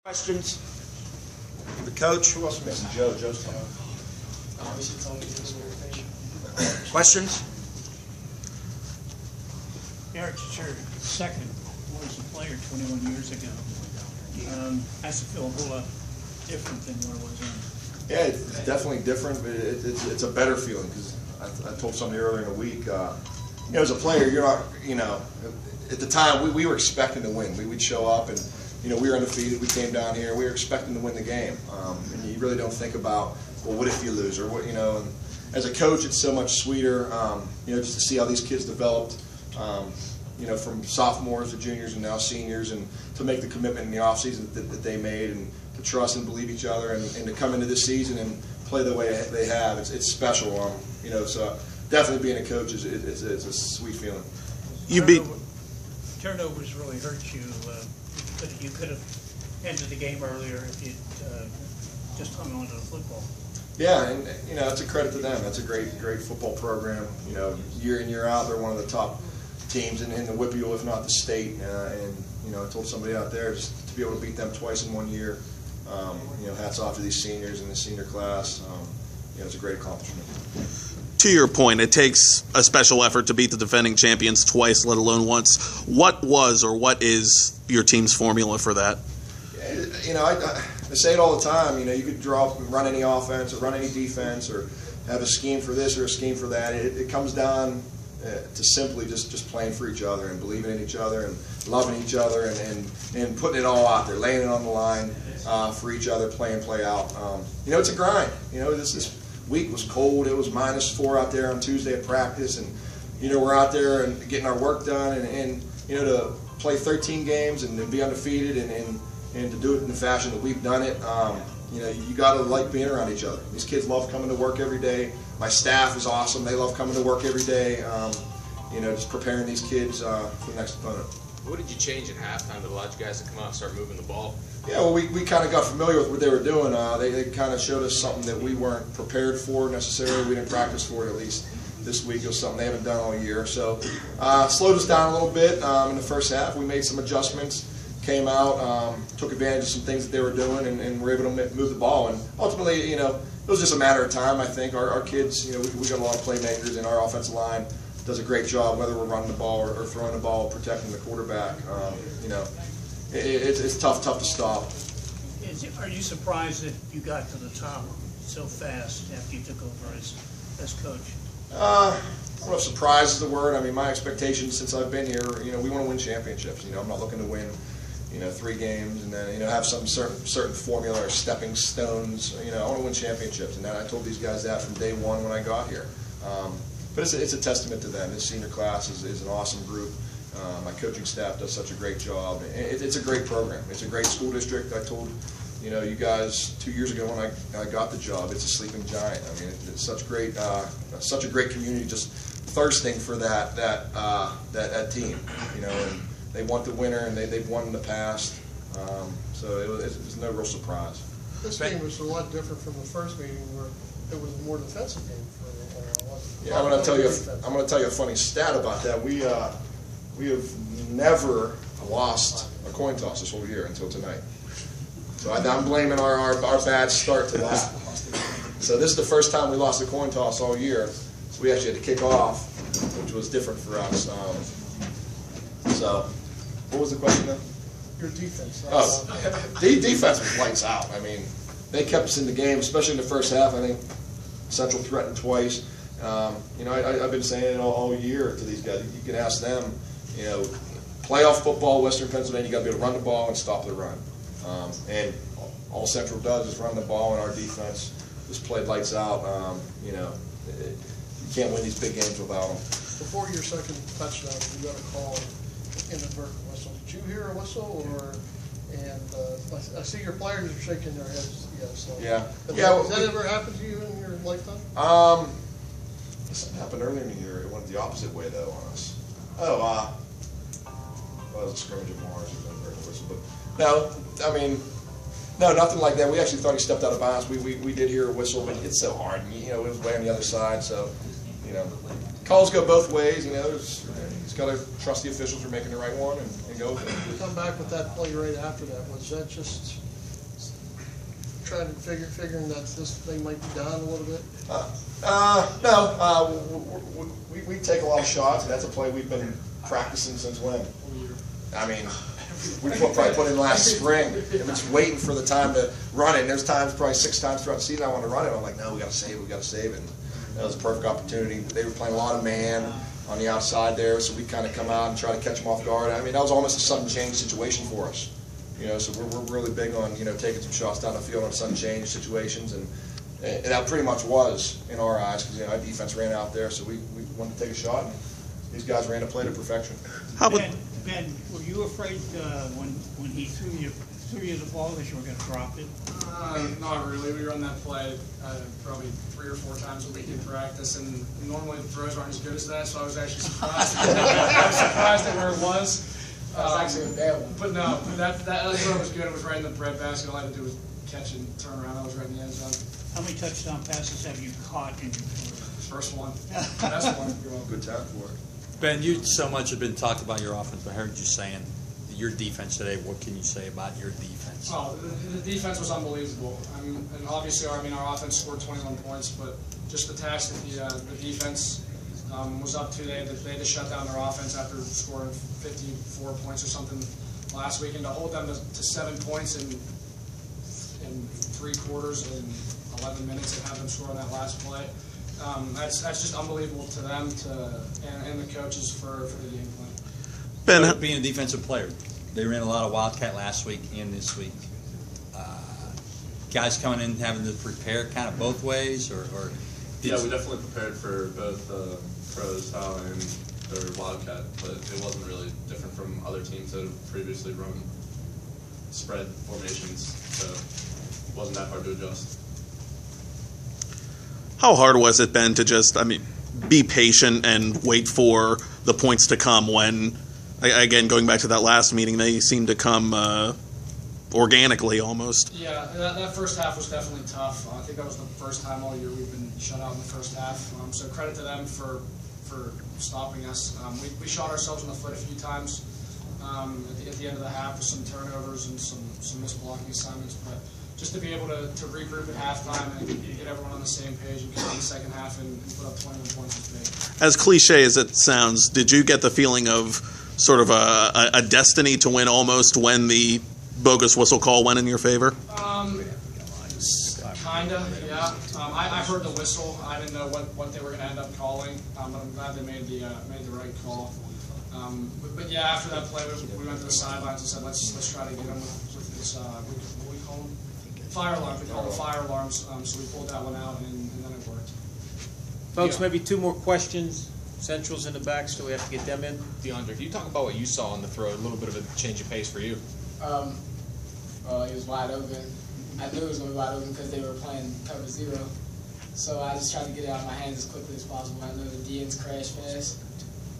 Questions? The coach? Who else missing? Joe's coming. Questions? Eric, it's your second as a player 21 years ago. Has to feel a whole lot different than what it was then. Yeah, it's definitely different, but it's a better feeling because I told somebody earlier in the week, as a player, you're not, at the time we were expecting to win. We'd show up and, we were undefeated. We came down here. We were expecting to win the game, and you really don't think about, well, what if you lose, or what, And as a coach, it's so much sweeter, just to see how these kids developed, from sophomores to juniors and now seniors, and to make the commitment in the offseason that they made, and to trust and believe each other, and to come into this season and play the way they have. It's special, So definitely being a coach is a sweet feeling. Turnovers really hurt you. You could have ended the game earlier if you'd just hung on to the football. Yeah, and it's a credit to them. That's a great football program. Year in, year out, they're one of the top teams in the WPIAL, if not the state. And I told somebody out there, just to be able to beat them twice in 1 year. Hats off to these seniors in the senior class. It's a great accomplishment. To your point, it takes a special effort to beat the defending champions twice, let alone once. What was or what is your team's formula for that? I say it all the time. You could run any offense or run any defense or have a scheme for this or a scheme for that. It comes down to simply just playing for each other and believing in each other and loving each other and putting it all out there, laying it on the line for each other, play in, play out. It's a grind. This week was cold. It was -4 out there on Tuesday at practice, and we're out there and getting our work done, and to play 13 games and be undefeated and to do it in the fashion that we've done it. You got to like being around each other. These kids love coming to work every day. My staff is awesome. They love coming to work every day. Just preparing these kids for the next opponent. What did you change at halftime that allowed you guys to come out and start moving the ball? Yeah, well, we kind of got familiar with what they were doing. They kind of showed us something that we weren't prepared for necessarily. We didn't practice for it, at least this week. It was something they haven't done all year. So slowed us down a little bit in the first half. We made some adjustments, came out, took advantage of some things that they were doing, and were able to move the ball. And ultimately, it was just a matter of time, I think. Our kids, we got a lot of playmakers, and our offensive line does a great job, whether we're running the ball or throwing the ball, protecting the quarterback. It's tough to stop. Are you surprised that you got to the top so fast after you took over as coach? I don't know if surprise is the word. I mean, my expectations since I've been here, we want to win championships. I'm not looking to win, 3 games and then, have some certain formula or stepping stones. I want to win championships, and I told these guys that from day one when I got here. But it's a testament to them. This senior class is an awesome group. My coaching staff does such a great job. It's a great program. It's a great school district. I told you guys 2 years ago when I got the job, it's a sleeping giant. I mean, it's such a great community, just thirsting for that team. And they want the winner, and they've won in the past. So it was no real surprise. This game was a lot different from the first meeting, where it was a more defensive game for a while. Yeah, I'm going to tell you a funny stat about that. We have never lost a coin toss this whole year until tonight. So I'm blaming our bad start to that. So this is the first time we lost a coin toss all year. So we actually had to kick off, which was different for us. So what was the question then? Your defense. Defense was lights out. I mean, they kept us in the game, especially in the first half. I think Central threatened twice. I've been saying it all year to these guys. You can ask them, playoff football, Western Pennsylvania, you got to be able to run the ball and stop the run. And all Central does is run the ball, and our defense just played lights out. You can't win these big games without them. Before your second touchdown, you got a call, inadvertent whistle. Did you hear a whistle, or? And I see your players are shaking their heads. Yes. So. Yeah. Has that ever happened to you in your lifetime? This happened earlier in the year. It went the opposite way though on us. Well, it was a scrimmage of Mars. It was a whistle, but no, nothing like that. We actually thought he stepped out of bounds. We did hear a whistle, but it's so hard. And, it was way on the other side. So, calls go both ways. He's got to trust the officials for making the right one and go with it. Come back with that play right after that. Was that just trying to figuring that this thing might be down a little bit? No. We take a lot of shots, and that's a play we've been practicing since when? I mean, we probably put in last spring. And we're just waiting for the time to run it. And there's times, probably 6 times throughout the season, I want to run it. I'm like, no, we got to save it. And that was a perfect opportunity. They were playing a lot of man on the outside there, so we kind of come out and try to catch them off guard. I mean, that was almost a sudden change situation for us. So we're really big on taking some shots down the field on sudden change situations, and that pretty much was in our eyes because our defense ran out there, so we wanted to take a shot, and these guys ran a play to perfection. Ben, were you afraid when he threw you the ball that you were going to drop it? Not really. We run that play probably 3 or 4 times a week in practice, and normally the throws aren't as good as that, so I was actually surprised. I was surprised at where it was. That was actually a bad one. But no, that throw was good. It was right in the breadbasket. All I had to do was catch and turn around. I was right in the end zone. How many touchdown passes have you caught in your career? First one. Best one. Good time for it. Ben, you so much have been talked about your offense. I heard you saying your defense today. What can you say about your defense? Oh, the defense was unbelievable. And obviously, our offense scored 21 points, but just the task that the defense was up to. They had to shut down their offense after scoring 54 points or something last week, and to hold them to 7 points in 3 quarters and 11 minutes and have them score on that last play. That's just unbelievable to them and the coaches for the game plan. Ben, being a defensive player, they ran a lot of Wildcat last week and this week. Guys coming in having to prepare kind of both ways, or yeah, we definitely prepared for both pros and their Wildcat, but it wasn't really different from other teams that have previously run spread formations, so it wasn't that hard to adjust. How hard was it, Ben, to just, be patient and wait for the points to come when, again, going back to that last meeting, they seemed to come organically almost? Yeah, that first half was definitely tough. I think that was the first time all year we've been shut out in the first half. So credit to them for stopping us. We shot ourselves in the foot a few times at the end of the half with some turnovers and some missed blocking assignments, but just to be able to regroup at halftime and get everyone on the same page and come in the second half and put up 21 points is big. As cliche as it sounds, did you get the feeling of sort of a destiny to win almost when the bogus whistle call went in your favor? Kinda, yeah. I heard the whistle. I didn't know what they were going to end up calling, but I'm glad they made the right call. But yeah, after that play, we went to the sidelines and said, let's try to get them with this. What we call them? Fire alarms. We call them fire alarms. So we pulled that one out, and then it worked. Folks, maybe 2 more questions. Central's in the back, so we have to get them in. DeAndre, can you talk about what you saw on the throw? A little bit of a change of pace for you. It was wide open. I knew it was going to be wide open because they were playing cover 0. So I just tried to get it out of my hands as quickly as possible. I know the DNs crash fast.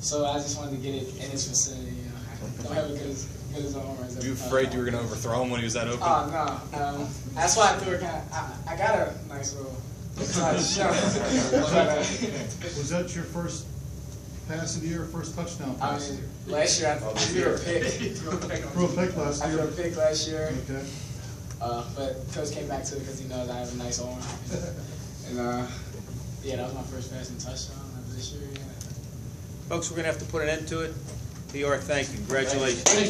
So I just wanted to get it in his vicinity. I don't have it good as an arm. Were you afraid you were going to overthrow him when he was that open? Oh, no. That's why I threw it kind of. I got a nice little shot. Was that your first pass of the year, first touchdown pass? Last year I threw a pick. Threw a pick last year? I threw a pick last year. Okay. But coach came back to it because he knows I have a nice arm. And yeah, that was my first passing touchdown this year. Yeah. Folks, we're going to have to put an end to it. PR, thank you. Congratulations.